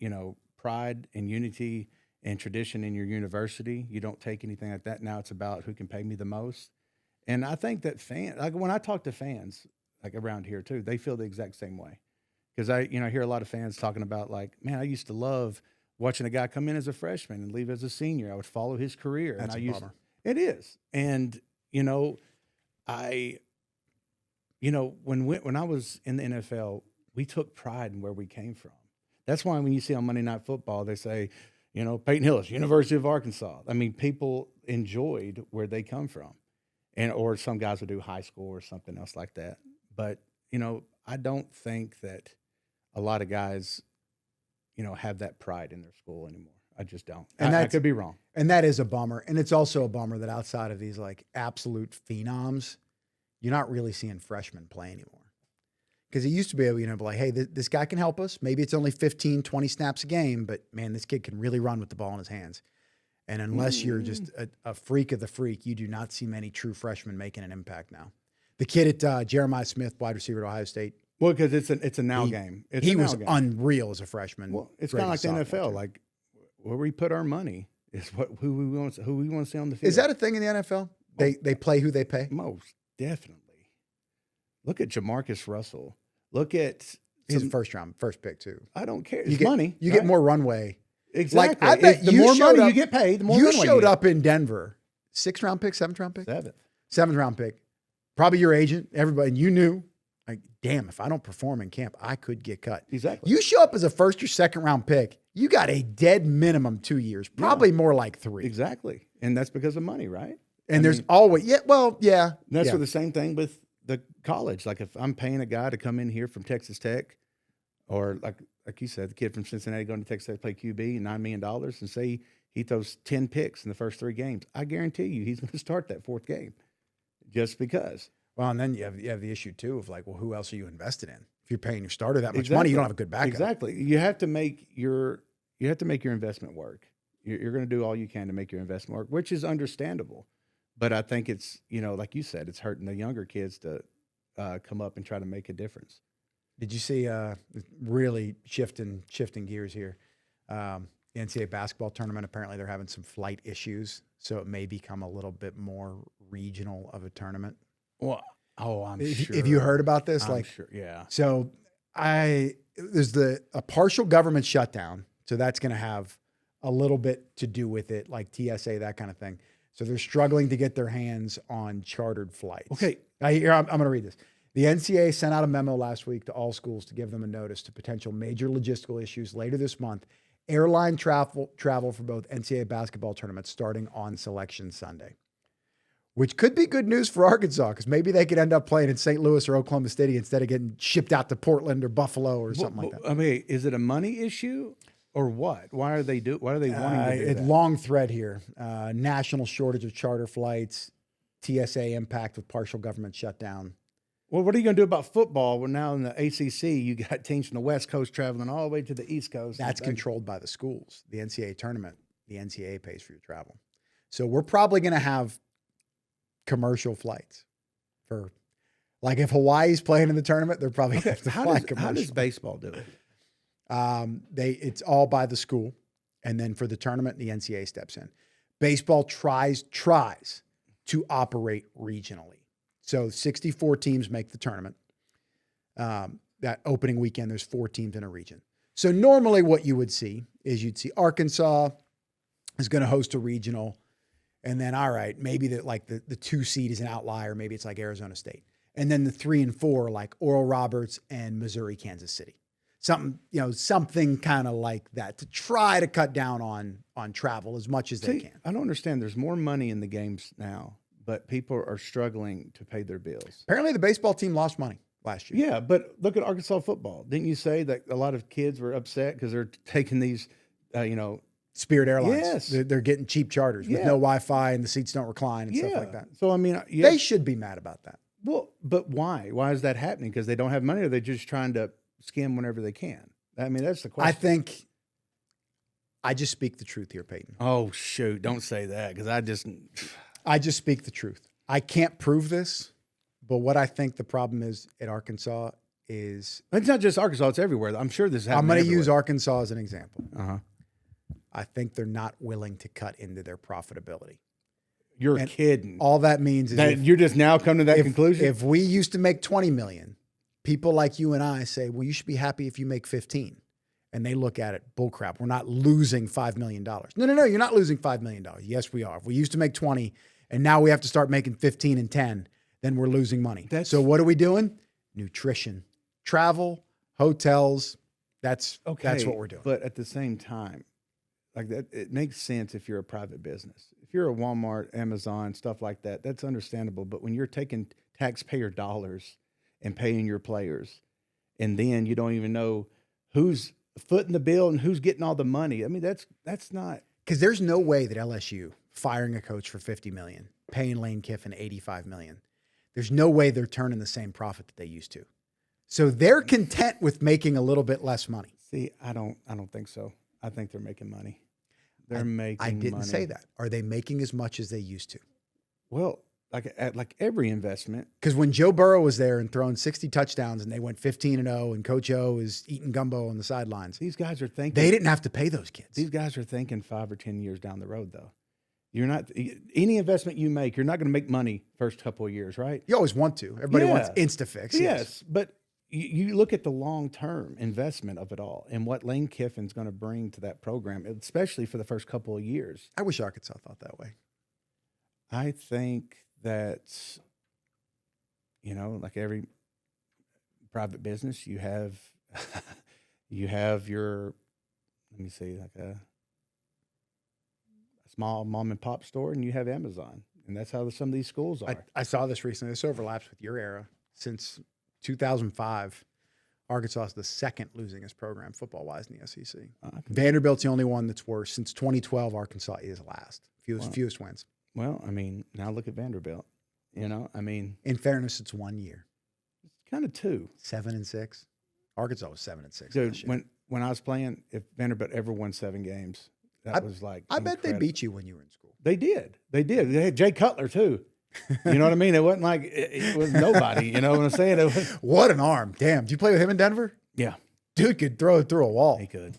pride and unity and tradition in your university. You don't take anything like that. Now it's about who can pay me the most. And I think that when I talk to fans like around here too, they feel the exact same way. Because I hear a lot of fans talking about like, man, I used to love watching a guy come in as a freshman and leave as a senior. I would follow his career. That's and a bummer. It is. And when I was in the NFL, we took pride in where we came from. That's why when you see on Monday Night Football, they say, Peyton Hillis, University of Arkansas. I mean, people enjoyed where they come from, or some guys would do high school or something else like that. But I don't think that a lot of guys, have that pride in their school anymore. I just don't. And I could be wrong. And that is a bummer. And it's also a bummer that outside of these like absolute phenoms, you're not really seeing freshmen play anymore. Because it used to be able, be like, hey, this guy can help us. Maybe it's only 15, 20 snaps a game, but man, this kid can really run with the ball in his hands. And unless you're just a freak of the freak, you do not see many true freshmen making an impact now. The kid at Jeremiah Smith, wide receiver at Ohio State. Well, because it's a now game. He was unreal as a freshman. Well, it's kind of like the NFL. Like where we put our money is who we want to see on the field. Is that a thing in the NFL? They play who they pay? Most definitely. Look at Jamarcus Russell. Look at he's a first pick too. I don't care. It's money. You get more runway. Exactly. Like I bet the more money you get paid, the more you runway showed up in Denver. 6th round pick, 7th round pick? 7th round pick. Probably your agent, everybody, and you knew, like, damn, if I don't perform in camp, I could get cut. Exactly. You show up as a 1st or 2nd round pick, you got a dead minimum 2 years, probably more like 3. Exactly. And that's because of money, right? And there's always, That's for the same thing with the college. Like if I'm paying a guy to come in here from Texas Tech, or like you said, the kid from Cincinnati going to Texas Tech to play QB, $9 million, and say he throws 10 picks in the first 3 games, I guarantee you he's going to start that 4th game just because. Well, and then you have the issue too of like, well, who else are you invested in? If you're paying your starter that much money, you don't have a good backup. Exactly. You have to make your investment work. You're going to do all you can to make your investment work, which is understandable. But I think it's, like you said, it's hurting the younger kids to come up and try to make a difference. Did you see really shifting gears here? The NCAA basketball tournament, apparently they're having some flight issues, so it may become a little bit more regional of a tournament. Well, I'm sure. Have you heard about this? I'm sure, yeah. So there's a partial government shutdown, so that's going to have a little bit to do with it, like TSA, that kind of thing. So they're struggling to get their hands on chartered flights. Okay. I'm going to read this. The NCAA sent out a memo last week to all schools to give them a notice to potential major logistical issues later this month. Airline travel for both NCAA basketball tournaments starting on Selection Sunday, which could be good news for Arkansas because maybe they could end up playing in St. Louis or Oklahoma City instead of getting shipped out to Portland or Buffalo or something like that. I mean, is it a money issue or what? Why are they wanting to do that? Long thread here. National shortage of charter flights, TSA impact with partial government shutdown. Well, what are you going to do about football? Well, now in the ACC, you got teams from the West Coast traveling all the way to the East Coast. That's controlled by the schools. The NCAA tournament, the NCAA pays for your travel. So we're probably going to have commercial flights for, like if Hawaii's playing in the tournament, they're probably going to have to fly commercial. How does baseball do it? It's all by the school. And then for the tournament, the NCAA steps in. Baseball tries to operate regionally. So 64 teams make the tournament. That opening weekend, there's 4 teams in a region. So normally what you would see is you'd see Arkansas is going to host a regional. And then, all right, maybe the 2 seed is an outlier. Maybe it's like Arizona State. And then the 3 and 4 are like Oral Roberts and Missouri, Kansas City. Something kind of like that to try to cut down on travel as much as they can. I don't understand. There's more money in the games now, but people are struggling to pay their bills. Apparently the baseball team lost money last year. Yeah, but look at Arkansas football. Didn't you say that a lot of kids were upset because they're taking these, Spirit Airlines. Yes. They're getting cheap charters with no Wi-Fi and the seats don't recline and stuff like that. So, I mean, They should be mad about that. Well, but why? Why is that happening? Because they don't have money, or they're just trying to skim whenever they can? I mean, that's the question. I think I just speak the truth here, Peyton. Oh, shoot. Don't say that, because I just speak the truth. I can't prove this, but what I think the problem is at Arkansas is... It's not just Arkansas. It's everywhere. I'm sure this is happening I'm going to everywhere. use Arkansas as an example. Uh-huh. I think they're not willing to cut into their profitability. You're kidding. All that means is You're just now coming to that conclusion? If we used to make 20 million, people like you and I say, well, you should be happy if you make 15. And they look at it, bullcrap. We're not losing $5 million. No, you're not losing $5 million. Yes, we are. If we used to make 20 and now we have to start making 15 and 10, then we're losing money. So what are we doing? Nutrition, travel, hotels. That's what we're doing. But at the same time, like that, it makes sense if you're a private business. If you're a Walmart, Amazon, stuff like that, that's understandable. But when you're taking taxpayer dollars and paying your players, and then you don't even know who's footing the bill and who's getting all the money, I mean, that's not... Because there's no way that LSU firing a coach for $50 million, paying Lane Kiffin $85 million, there's no way they're turning the same profit that they used to. So they're content with making a little bit less money. See, I don't think so. I think they're making money. They're making money. I didn't say that. Are they making as much as they used to? Well, like every investment. Because when Joe Burrow was there and throwing 60 touchdowns and they went 15-0 and Coach O is eating gumbo on the sidelines, these guys are thinking... They didn't have to pay those kids. These guys are thinking 5 or 10 years down the road, though. You're not... Any investment you make, you're not going to make money first couple of years, right? You always want to. Everybody wants Insta-fix. Yes, but you look at the long-term investment of it all and what Lane Kiffin's going to bring to that program, especially for the first couple of years. I wish Arkansas thought that way. I think that, like every private business, you have your, let me see, like a small mom and pop store, and you have Amazon. And that's how some of these schools are. I saw this recently. This overlaps with your era. Since 2005, Arkansas is the second losingest program football-wise in the SEC. Vanderbilt's the only one that's worse. Since 2012, Arkansas is last. Fewest wins. Well, I mean, now look at Vanderbilt. In fairness, it's 1 year. It's kind of 2. 7-6. Arkansas was 7-6. Dude, when I was playing, if Vanderbilt ever won 7 games, that was like I bet they beat you when you were in school. They did. They had Jay Cutler too. You know what I mean? It wasn't like it was nobody. You know what I'm saying? What an arm! Damn. Did you play with him in Denver? Yeah, dude could throw it through a wall. He could.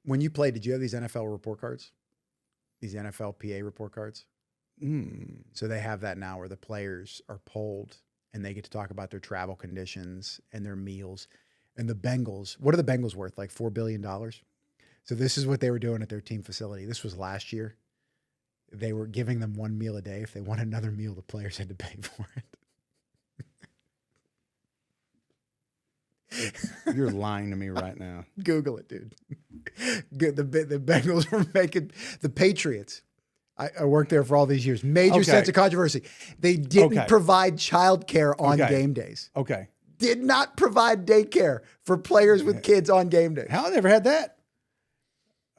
When you played, did you have these NFL report cards? These NFL PA report cards? So they have that now where the players are polled and they get to talk about their travel conditions and their meals. And the Bengals, what are the Bengals worth? Like $4 billion? So this is what they were doing at their team facility. This was last year. They were giving them 1 meal a day. If they want another meal, the players had to pay for it. You're lying to me right now. Google it, dude. The Bengals were making the Patriots. I worked there for all these years. Major sense of controversy. They didn't provide childcare on game days. Okay. Did not provide daycare for players with kids on game day. Hell, I never had that.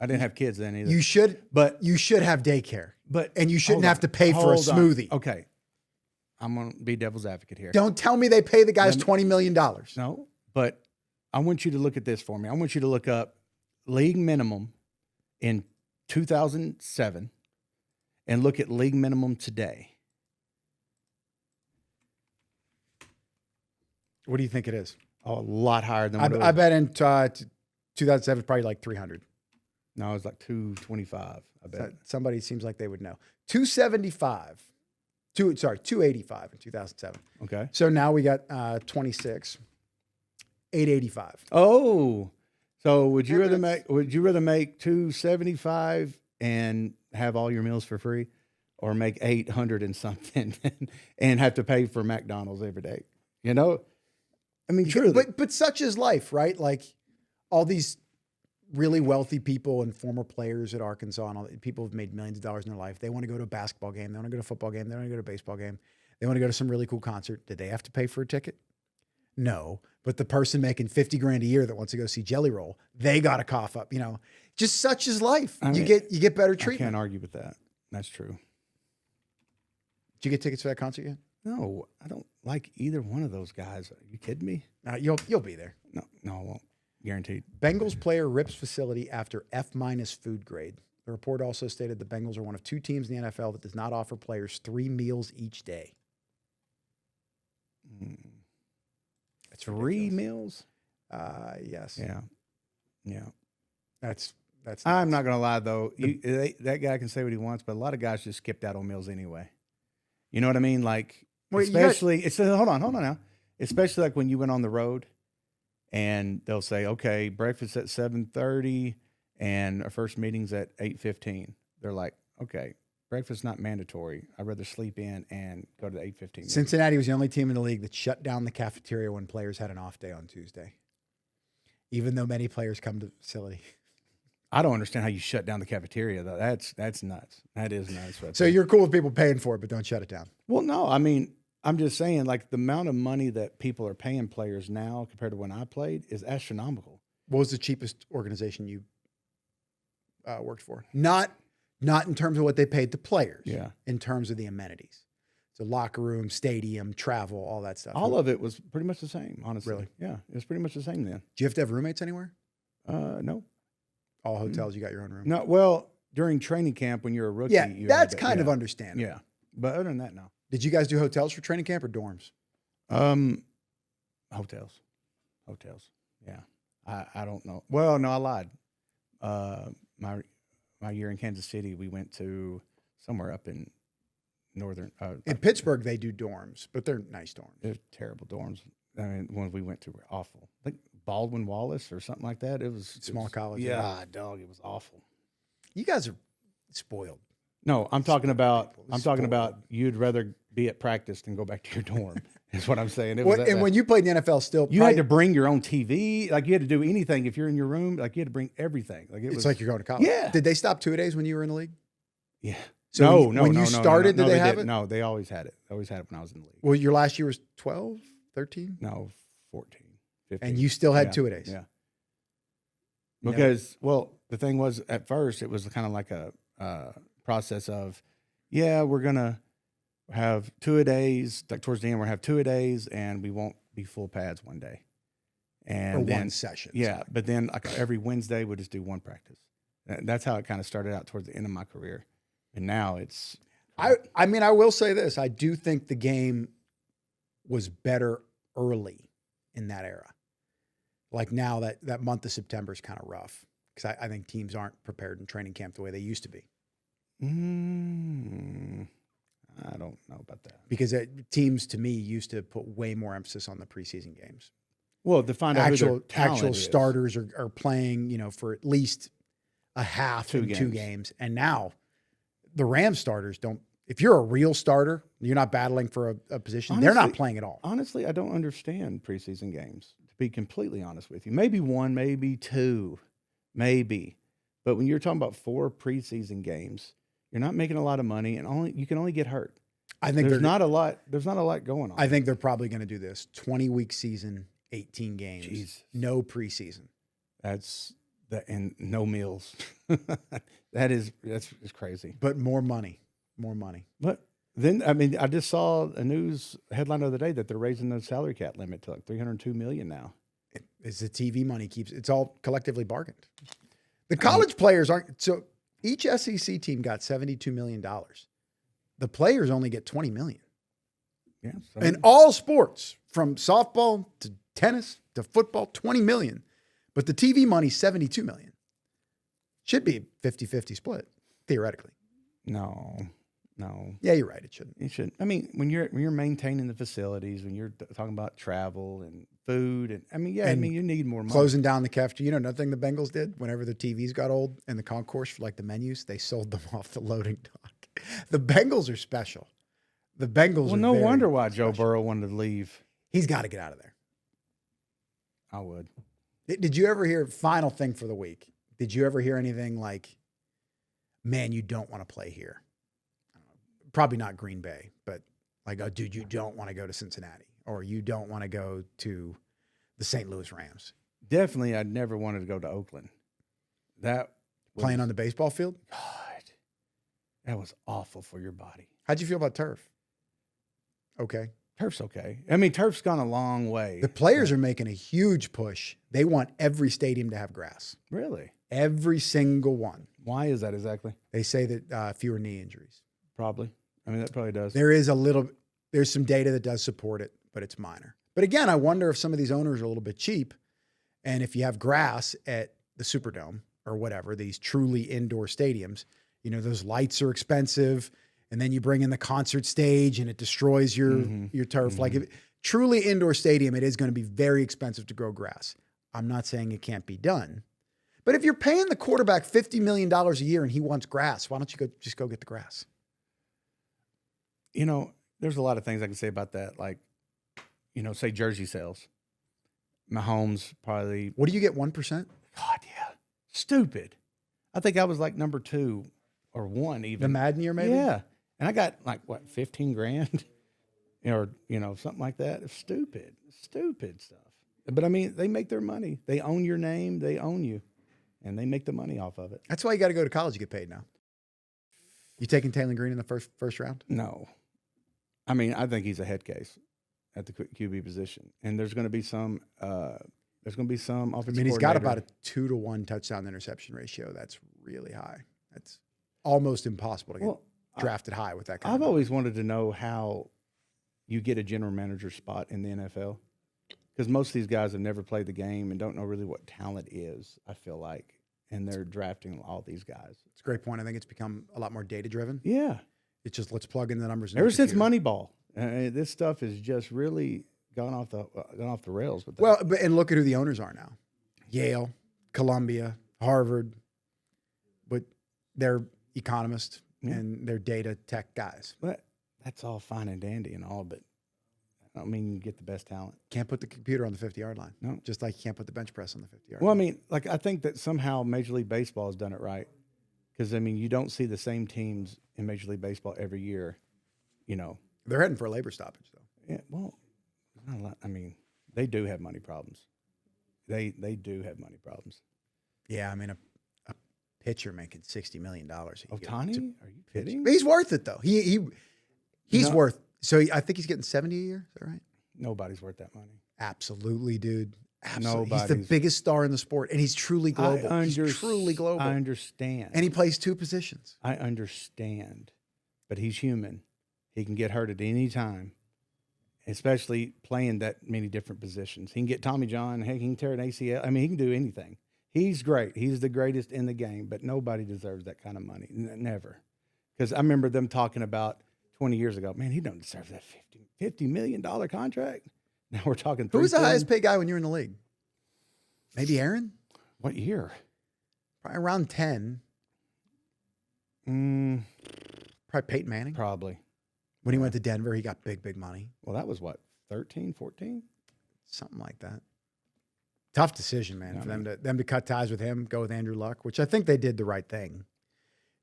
I didn't have kids then either. You should have daycare. And you shouldn't have to pay for a smoothie. Okay. I'm going to be devil's advocate here. Don't tell me they pay the guys $20 million. No, but I want you to look at this for me. I want you to look up league minimum in 2007 and look at league minimum today. What do you think it is? Oh, a lot higher than I bet in 2007 probably like 300. No, it's like 225. I bet. Somebody seems like they would know. 285. 285 in 2007. Okay. So now we got 26. 885. Oh. So would you rather make 275 and have all your meals for free, or make 800 and something and have to pay for McDonald's every day? You know? I mean, truly. But such is life, right? Like all these really wealthy people and former players at Arkansas and all people who've made millions of dollars in their life. They want to go to a basketball game. They want to go to a football game. They want to go to a baseball game. They want to go to some really cool concert. Did they have to pay for a ticket? No. But the person making $50,000 a year that wants to go see Jelly Roll, they got to cough up. You know, Just such is life. I You mean, get better I treatment. can't argue with that. That's true. Did you get tickets for that concert yet? No, I don't like either one of those guys. Are you kidding me? You'll be there. No, I won't. Guaranteed. Bengals player rips facility after F- food grade. The report also stated the Bengals are one of 2 teams in the NFL that does not offer players 3 meals each day. That's 3 meals? Yes. Yeah. That's I'm nuts. not going to lie, though. That guy can say what he wants, but a lot of guys just skipped out on meals anyway. You know what I mean? Like, Well, especially, hold on now. Especially like when you went on the road and they'll say, okay, breakfast at 7:30 and our first meeting's at 8:15. They're like, okay, breakfast's not mandatory. I'd rather sleep in and go to the 8:15. Cincinnati was the only team in the league that shut down the cafeteria when players had an off day on Tuesday, even though many players come to the facility. I don't understand how you shut down the cafeteria, though. That's nuts. That is nuts. Right So there. you're cool with people paying for it, but don't shut it down. Well, no, I mean, I'm just saying, like, the amount of money that people are paying players now compared to when I played is astronomical. What was the cheapest organization you worked for? Not in terms of what they paid to players. Yeah. In terms of the amenities. So locker room, stadium, travel, all that stuff. All of it was pretty much the same, honestly. Really? Yeah, it was pretty much the same then. Do you have to have roommates anywhere? No. All hotels, you got your own room? No, well, during training camp when you're a rookie. Yeah, you that's had to- kind of yeah. understandable. Yeah. But other than that, no. Did you guys do hotels for training camp or dorms? Hotels. Yeah. I don't know. Well, no, I lied. My year in Kansas City, we went to somewhere up in northern. In Pittsburgh, they do dorms, but they're nice dorms. They're terrible dorms. I mean, the ones we went to were awful. Like Baldwin Wallace or something like that. It was Small college. Yeah, dog. It was awful. You guys are spoiled. No, I'm talking about. people. I'm talking Spoiled. about. You'd rather be at practice than go back to your dorm. Is what I'm saying. It was What, that and bad. when you played in the NFL, still You had to bring your own TV. Like you had to do anything if you're in your room. Like you had to bring everything. Like it's like you're going to college. Yeah. Did they stop 2-a-days when you were in the league? yeah. So no, when no, you no, no, started, no, did they have didn't. it? No, they always had it. They always had it when I was in the league. Well, your last year was 12, 13? No, 14, 15. And you still had Yeah, 2-a-days. Yeah. No. Because, well, the thing was, at first, it was kind of like a process of, yeah, we're going to have 2-a-days. Like towards the end, we're going to have 2-a-days, and we won't be full pads one day. And Or then, one session. yeah, but then like every Wednesday, we'll just do one practice. That's how it kind of started out towards the end of my career. And now it's. I mean, I will say this. I do think the game was better early in that era. Like now that month of September is kind of rough because I think teams aren't prepared in training camp the way they used to be. I don't know about that. Because teams, to me, used to put way more emphasis on the preseason games. Well, to find out who their talent Actual is. starters are playing, for at least a half Two in 2 games. games. And now the Rams starters don't. If you're a real starter, you're not battling for a position. They're not Honestly- playing at all. Honestly, I don't understand preseason games, to be completely honest with you. Maybe 1, maybe 2, maybe. But when you're talking about 4 preseason games, you're not making a lot of money, and you can only get hurt. I think There's not a lot going on. I think they're probably going to do this 20-week season, 18 games, Jesus. no preseason. That's and no meals. that's crazy. But more money. But then, I mean, I just saw a news headline the other day that they're raising the salary cap limit to like $302 million now. It's the TV money it's all collectively bargained. The college players aren't. So each SEC team got $72 million. The players only get $20 million. Yeah. So In all sports, from softball to tennis to football, $20 million. But the TV money, $72 million. Should be a 50-50 split, theoretically. No. Yeah, you're right. It shouldn't. You should. I mean, when you're maintaining the facilities, when you're talking about travel and food, and I mean, you need more money. Closing down the cafeteria. Another thing the Bengals did whenever the TVs got old and the concourse for like the menus, they sold them off the loading dock. The Bengals are special. The Bengals Well, are no very wonder why Joe special. Burrow wanted to leave. He's got to get out of there. I would. Did you ever hear, final thing for the week, did you ever hear anything like, man, you don't want to play here? Probably not Green Bay, but like, oh, dude, you don't want to go to Cincinnati or you don't want to go to the St. Louis Rams. Definitely, I'd never wanted to go to Oakland. That playing on the baseball field. God, that was awful for your body. How'd you feel about turf? Okay. Turf's okay. I mean, turf's gone a long way. The players are making a huge push. They want every stadium to have grass. Really? Every single one. Why is that exactly? They say that fewer knee injuries. Probably. I mean, that probably does. There's some data that does support it, but it's minor. But again, I wonder if some of these owners are a little bit cheap. And if you have grass at the Superdome or whatever, these truly indoor stadiums, those lights are expensive. And then you bring in the concert stage and it destroys your turf. Like if truly indoor stadium, it is going to be very expensive to grow grass. I'm not saying it can't be done. But if you're paying the quarterback $50 million a year and he wants grass, why don't you just go get the grass? There's a lot of things I can say about that. Like, say jersey sales. Mahomes probably. What do you get, 1%? God, yeah. Stupid. I think I was like number 2 or 1 even. The Madden year, maybe? Yeah. And I got like, what, 15 grand? Or, something like that. It's stupid stuff. But I mean, they make their money. They own your name. They own you. And they make the money off of it. That's why you got to go to college to get paid now. You taking Taylen Green in the first round? No. I mean, I think he's a head case at the QB position. And there's going to be some offensive he's got about a 2-to-1 touchdown interception ratio. That's really high. That's almost impossible to get drafted high with that kind I've of always wanted to know how you get a general manager spot in the NFL, because most of these guys have never played the game and don't know really what talent is, I feel like, and they're drafting all these guys. It's a great point. I think it's become a lot more data-driven. Yeah. It's just let's plug in the numbers. Ever since Moneyball, this stuff has just really gone off the rails. With that. Well, and look at who the owners are now. Yale, Columbia, Harvard, but they're economists and they're data tech guys. But that's all fine and dandy and all, but I don't mean you get the best talent. Can't put the computer on the 50-yard line. No. Just like you can't put the bench press on the 50-yard Well, line. I mean, like I think that somehow Major League Baseball has done it right. Because, I mean, you don't see the same teams in Major League Baseball every year, They're heading for a labor stoppage, though. Yeah, well, not a lot. I mean, they do have money problems. They do have money problems. Yeah, I mean, a pitcher making $60 million. Ohtani? Are you kidding? He's worth it, though. He's worth. So I think he's getting 70 a year. Is that right? Nobody's worth that money. Absolutely, dude. Absolutely. He's Nobody's. the biggest star in the sport, and he's truly global. He's truly global. I understand. And he plays 2 positions. I understand. But he's human. He can get hurt at any time, especially playing that many different positions. He can get Tommy John. Heck, he can tear an ACL. I mean, he can do anything. He's great. He's the greatest in the game, but nobody deserves that kind of money. Never. Because I remember them talking about 20 years ago, man, he don't deserve that $50 million contract. Now we're talking. Who was the highest paid guy when you were in the league? Maybe Aaron? What year? Probably around 10. Probably Peyton Manning. Probably. When he went to Denver, he got big money. Well, that was what, 13, 14? Something like that. Tough decision, man, for them to cut ties with him, go with Andrew Luck, which I think they did the right thing.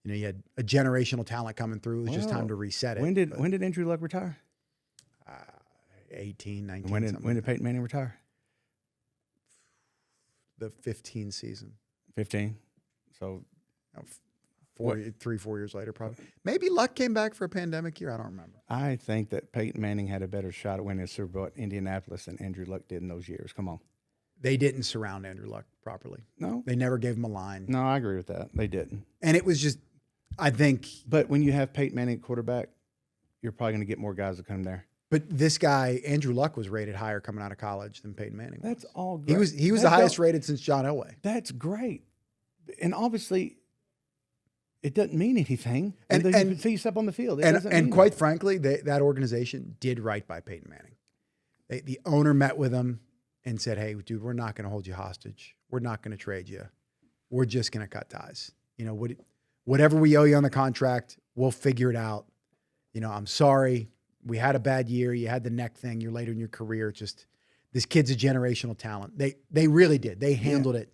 You had a generational talent coming through. It was just time to reset it. When did Andrew Luck retire? 18, 19. When did Peyton Manning retire? The 15 season. 15. So 4 years later, probably. Maybe Luck came back for a pandemic year. I don't remember. I think that Peyton Manning had a better shot at winning a Super Bowl at Indianapolis than Andrew Luck did in those years. Come on. They didn't surround Andrew Luck properly. No. They never gave him a line. No, I agree with that. They didn't. And it was just, I think. But when you have Peyton Manning at quarterback, you're probably going to get more guys that come there. But this guy, Andrew Luck, was rated higher coming out of college than Peyton Manning was. That's all great. He was the highest rated since John Elway. That's great. And obviously, it doesn't mean anything. And you can see you step on the field. And quite frankly, that organization did right by Peyton Manning. The owner met with him and said, "Hey, dude, we're not going to hold you hostage. We're not going to trade you. We're just going to cut ties. Whatever we owe you on the contract, we'll figure it out. I'm sorry. We had a bad year. You had the neck thing. You're later in your career. Just this kid's a generational talent." They really did. They handled it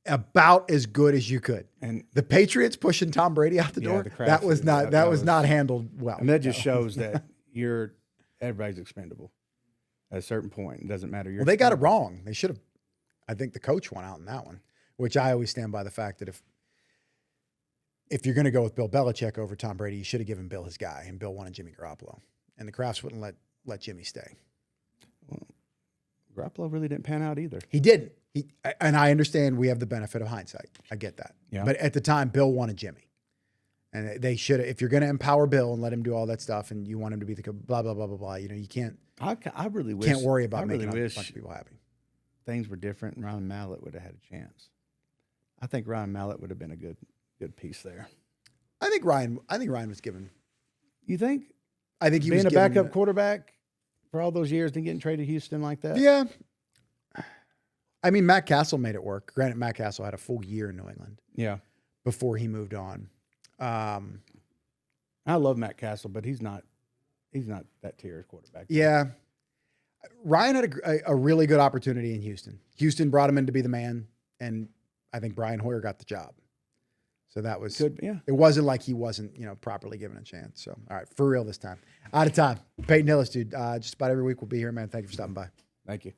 about as good as you could. And the Patriots pushing Tom Brady out the door, that was not handled well. And that just shows that everybody's expendable at a certain point. It doesn't matter. Well, they got it wrong. They should have. I think the coach won out in that one, which I always stand by the fact that if if you're going to go with Bill Belichick over Tom Brady, you should have given Bill his guy, and Bill wanted Jimmy Garoppolo, and the Krafts wouldn't let Jimmy stay. Well, Garoppolo really didn't pan out either. He didn't. And I understand we have the benefit of hindsight. I get that. Yeah. But at the time, Bill wanted Jimmy. And they should have, if you're going to empower Bill and let him do all that stuff and you want him to be the blah, blah, blah, blah, blah, you can't. I really wish. Can't worry about I really making a wish bunch of people happy. things were different and Ryan Mallett would have had a chance. I think Ryan Mallett would have been a good piece there. I think Ryan was given. You think? I think he being was a given, backup quarterback for all those years and getting traded to Houston like that? Yeah. I mean, Matt Castle made it work. Granted, Matt Castle had a full year in New England. Yeah. Before he moved on. I love Matt Castle, but he's not that tier of quarterback. Yeah. Ryan had a really good opportunity in Houston. Houston brought him in to be the man, and I think Brian Hoyer got the job. So that was good. Yeah. It wasn't like he wasn't, properly given a chance. So, all right, for real this time. Out of time. Peyton Hillis, dude. Just about every week we'll be here, man. Thank you for stopping by. Thank you.